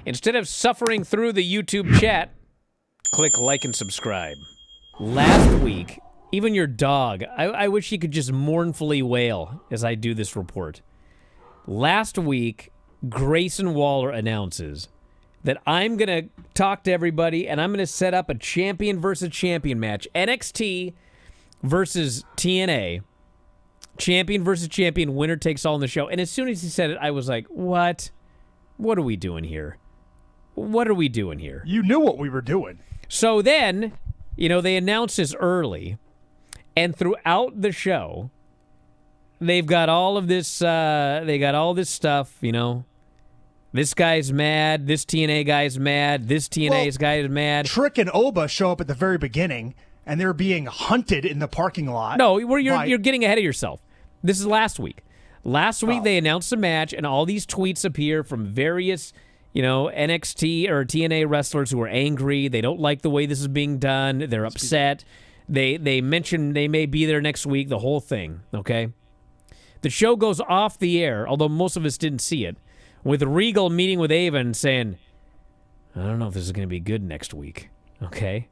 Instead of suffering through the YouTube chat, click like and subscribe. Last week, even your dog, I wish he could just mournfully wail as I do this report. Last week, Grayson Waller announces that I'm going to talk to everybody and I'm going to set up a champion versus champion match. NXT versus TNA. Champion versus champion, winner takes all in the show. And as soon as he said it, I was like, what? What are we doing here? What are we doing here? You knew what we were doing. So then, they announced this early, and throughout the show, they've got all of this, they got all this stuff, This guy's mad, this TNA guy's mad, this TNA's guy is mad. Trick and Oba show up at the very beginning, and they're being hunted in the parking lot. No, you're getting ahead of yourself. This is last week. Last week, they announced a match, and all these tweets appear from various, NXT or TNA wrestlers who are angry. They don't like the way this is being done. They're upset. They mentioned they may be there next week, the whole thing, okay? The show goes off the air, although most of us didn't see it, with Regal meeting with Ava and saying, I don't know if this is going to be good next week, okay?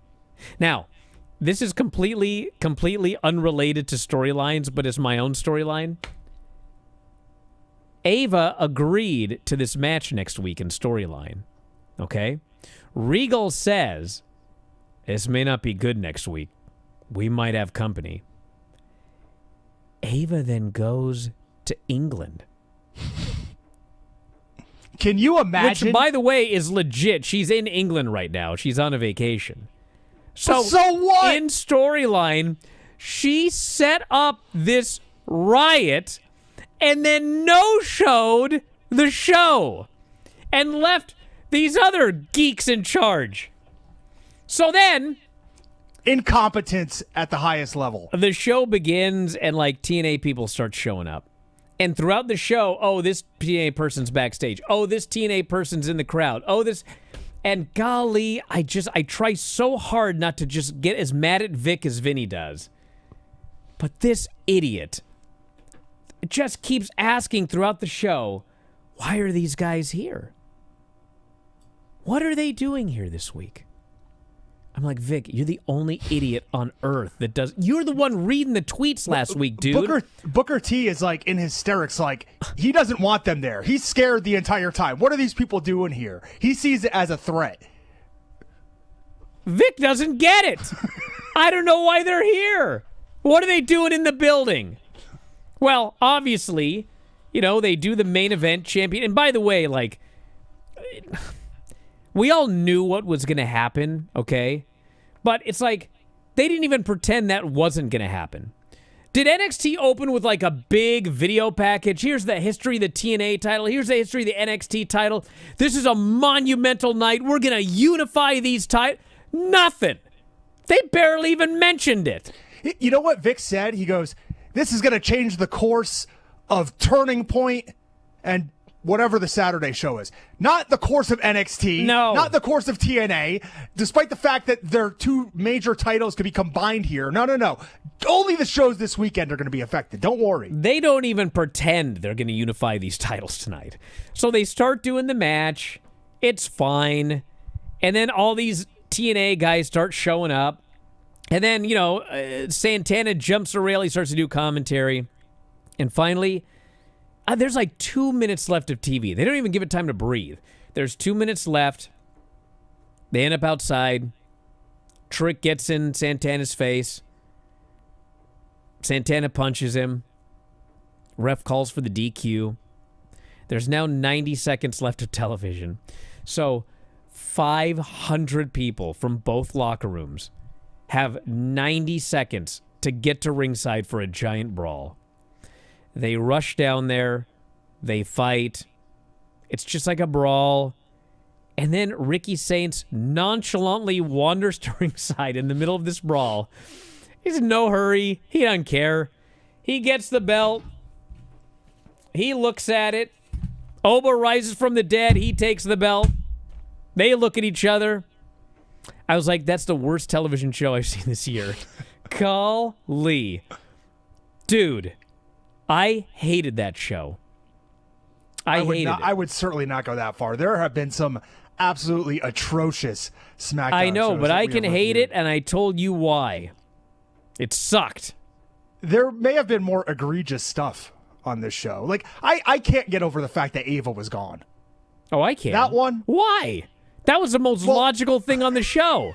Now, this is completely unrelated to storylines, but it's my own storyline. Ava agreed to this match next week in storyline, okay? Regal says, this may not be good next week. We might have company. Ava then goes to England. Can you imagine? Which, by the way, is legit. She's in England right now. She's on a vacation. So what? In storyline, she set up this riot and then no-showed the show and left these other geeks in charge. So then incompetence at the highest level. The show begins and TNA people start showing up. And throughout the show, this TNA person's backstage. This TNA person's in the crowd. This... And golly, I try so hard not to just get as mad at Vic as Vinny does. But this idiot just keeps asking throughout the show, why are these guys here? What are they doing here this week? I'm like, Vic, you're the only idiot on earth that does... You're the one reading the tweets last week, dude. Booker T is in hysterics, he doesn't want them there. He's scared the entire time. What are these people doing here? He sees it as a threat. Vic doesn't get it. I don't know why they're here. What are they doing in the building? Well, obviously, they do the main event champion. And by the way, we all knew what was going to happen, okay? But it's they didn't even pretend that wasn't going to happen. Did NXT open with a big video package? Here's the history of the TNA title. Here's the history of the NXT title. This is a monumental night. We're going to unify these titles. Nothing. They barely even mentioned it. You know what Vic said? He goes, this is going to change the course of Turning Point and whatever the Saturday show is. Not the course of NXT. No. Not the course of TNA. Despite the fact that their two major titles could be combined here. No. Only the shows this weekend are going to be affected. Don't worry. They don't even pretend they're going to unify these titles tonight. So they start doing the match. It's fine. And then all these TNA guys start showing up. And then, Santana jumps the rail. He starts to do commentary. And finally... there's 2 minutes left of TV. They don't even give it time to breathe. There's 2 minutes left. They end up outside. Trick gets in Santana's face. Santana punches him. Ref calls for the DQ. There's now 90 seconds left of television. So 500 people from both locker rooms have 90 seconds to get to ringside for a giant brawl. They rush down there. They fight. It's just like a brawl. And then Ricky Saints nonchalantly wanders to ringside in the middle of this brawl. He's in no hurry. He doesn't care. He gets the belt. He looks at it. Oba rises from the dead. He takes the belt. They look at each other. I was like, that's the worst television show I've seen this year. Golly. Dude, I hated that show. I hated it. I would certainly not go that far. There have been some absolutely atrocious SmackDown I know, shows but that I we can have hate reviewed. it, and I told you why. It sucked. There may have been more egregious stuff on this show. Like, I can't get over the fact that Ava was gone. Oh, I can. That one? Why? That was the most logical thing on the show.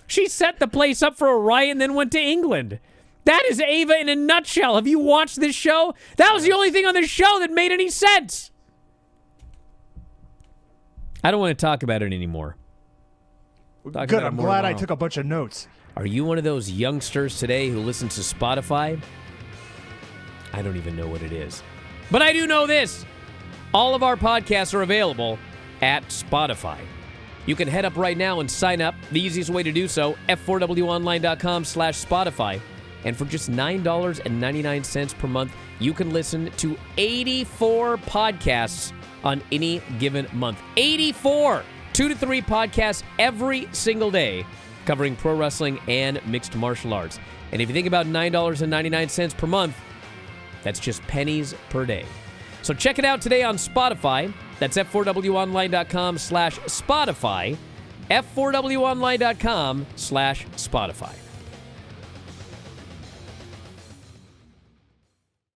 She set the place up for a riot and then went to England. That is Ava in a nutshell. Have you watched this show? That was the only thing on the show that made any sense. I don't want to talk about it anymore. Good, I'm glad I took a bunch of notes. Are you one of those youngsters today who listens to Spotify? I don't even know what it is. But I do know this. All of our podcasts are available at Spotify. You can head up right now and sign up. The easiest way to do so, f4wonline.com/Spotify. And for just $9.99 per month, you can listen to 84 podcasts on any given month. 84! 2 to 3 podcasts every single day covering pro wrestling and mixed martial arts. And if you think about $9.99 per month, that's just pennies per day. So check it out today on Spotify. That's f4wonline.com/Spotify. f4wonline.com/Spotify.